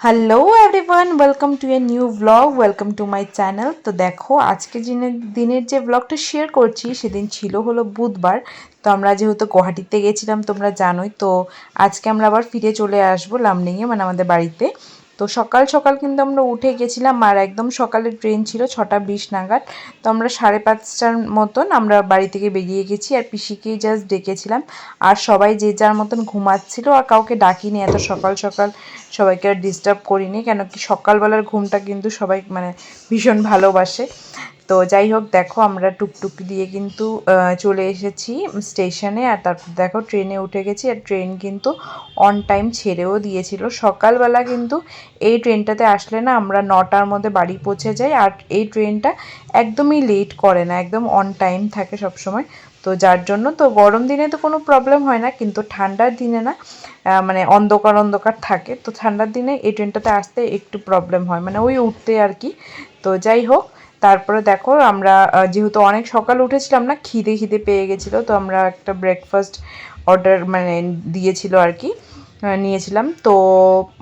Hello everyone, welcome to a new blog, welcome to my channel. তো দেখো, আজকে দিনের যে ব্লগটা শেয়ার করছি সেদিন ছিল হলো বুধবার। তো আমরা যেহেতু গুয়াহাটিতে গেছিলাম তোমরা জানোই, তো আজকে আমরা আবার ফিরে চলে আসবো লামডিংয়ে, মানে আমাদের বাড়িতে। তো সকাল সকাল কিন্তু আমরা উঠে গেছিলাম, আর একদম সকালের ট্রেন ছিল 6টা 20 নাগাদ। তো আমরা 5:30টার মতন আমরা বাড়ি থেকে বেরিয়ে গেছি, আর পিসিকেই জাস্ট ডেকেছিলাম। আর সবাই যে যার মতন ঘুমাচ্ছিল, আর কাউকে ডাকিনি এত সকাল সকাল, সবাইকে আর ডিস্টার্ব করিনি, কেন কি সকালবেলার ঘুমটা কিন্তু সবাই মানে ভীষণ ভালোবাসে। তো যাই হোক, দেখো আমরা টুকটুক দিয়ে কিন্তু চলে এসেছি স্টেশনে, আর তারপর দেখো ট্রেনে উঠে গেছি। আর ট্রেন কিন্তু অন টাইম ছেড়েও দিয়েছিল। সকালবেলা কিন্তু এই ট্রেনটাতে আসলে না আমরা 9টার মধ্যে বাড়ি পৌঁছে যাই, আর এই ট্রেনটা একদমই লেট করে না, একদম অন টাইম থাকে সবসময়। তো যার জন্য তো গরম দিনে তো কোনো প্রবলেম হয় না, কিন্তু ঠান্ডার দিনে না মানে অন্ধকার অন্ধকার থাকে। তো ঠান্ডার দিনে এই ট্রেনটাতে আসতে একটু প্রবলেম হয়, মানে ওই উঠতে আর কি। তো যাই হোক, তারপরে দেখো আমরা যেহেতু অনেক সকাল উঠেছিলাম না, খিদে খিদে পেয়ে গেছিলো, তো আমরা একটা ব্রেকফাস্ট অর্ডার মানে দিয়েছিল আর কি, নিয়েছিলাম। তো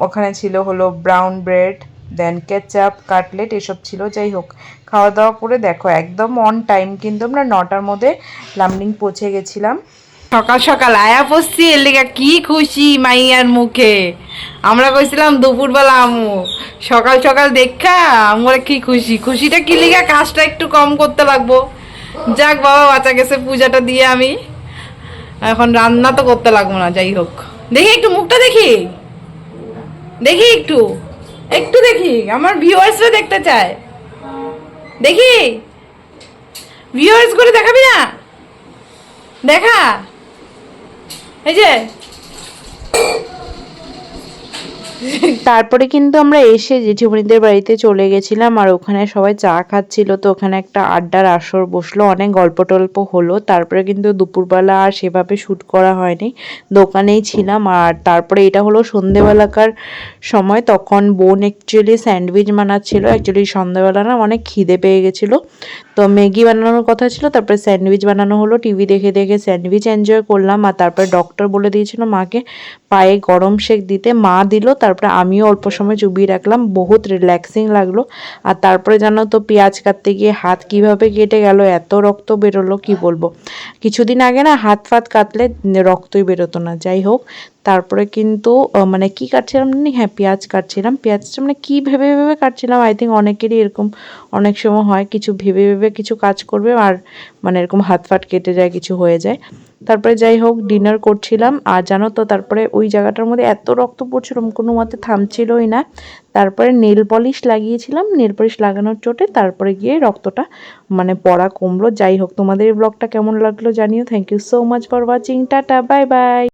ওখানে ছিল হলো ব্রাউন ব্রেড, দেন কেচাপ, কাটলেট, এসব ছিল। যাই হোক, খাওয়া দাওয়া করে দেখো একদম অন টাইম কিন্তু আমরা 9টার মধ্যে লামডিং পৌঁছে গেছিলাম। সকাল সকাল আয়া পড়ছি, এর লেগা কি খুশি মাইয়ার মুখে। আমরা কইছিলাম দুপুরবেলা আমু, সকাল সকাল দেখা আমরা কি খুশি। খুশিটা কি লিগা, কাজটা একটু কম করতে লাগবো। যাক বাবা, বাঁচা গেছে পূজাটা দিয়ে। আমি এখন রান্না তো করতে লাগবো না। যাই হোক, দেখি একটু মুখটা দেখি, দেখি একটু, একটু দেখি, আমার ভিউয়ার্সরা দেখতে চায়। দেখি, ভিউয়ার্স করে দেখাবি না? দেখা, এই যে তারপরে কিন্তু আমরা এসে জেঠিমণিদের বাড়িতে চলে গেছিলাম, আর ওখানে সবাই চা খাচ্ছিল। তো ওখানে একটা আড্ডার আসর বসলো, অনেক গল্প টল্প হলো। তারপরে কিন্তু দুপুরবেলা আর সেভাবে শ্যুট করা হয়নি, দোকানেই ছিলাম। আর তারপরে এটা হলো সন্ধেবেলাকার সময়, তখন বোন অ্যাকচুয়ালি স্যান্ডউইচ বানাচ্ছিল। অ্যাকচুয়ালি সন্ধেবেলা না অনেক খিদে পেয়ে গেছিলো, তো ম্যাগি বানানোর কথা ছিল, তারপরে স্যান্ডউইচ বানানো হলো। টিভি দেখে দেখে স্যান্ডউইচ এনজয় করলাম। আর তারপরে ডক্টর বলে দিয়েছিল মাকে পায়ে গরম সেক দিতে, মা দিল। তারপরে আমিও অল্প সময় চুবিয়ে রাখলাম, বহুত রিল্যাক্সিং লাগলো। আর তারপরে জানো তো, পেঁয়াজ কাটতে গিয়ে হাত কিভাবে কেটে গেল, এত রক্ত বেরোলো কি বলবো। কিছুদিন আগে না হাত ফাত কাটলে রক্তই বেরোতো না। যাই হোক, তারপরে কিন্তু মানে কি কাটছিলাম জানি, হ্যাঁ পেঁয়াজ কাটছিলাম। পেঁয়াজটা মানে কি ভেবে ভেবে কাটছিলাম, আই থিঙ্ক অনেকেরই এরকম অনেক সময় হয়, কিছু ভেবে ভেবে কিছু কাজ করবে আর মানে এরকম হাত ফাট কেটে যায়, কিছু হয়ে যায়। তারপরে যাই হোক, ডিনার করছিলাম। আর জানো তো, তারপরে ওই জায়গাটার মধ্যে এত রক্ত পড়ছিল, কোনো মতে থামছিলই না। তারপরে নেল পলিশ লাগিয়েছিলাম, নেল পলিশ লাগানোর চোটে তারপরে গিয়ে রক্তটা মানে পড়া কমলো। যাই হোক, তোমাদের এই ব্লগটা কেমন লাগলো জানিও। Thank you so much for watching, tata, bye by.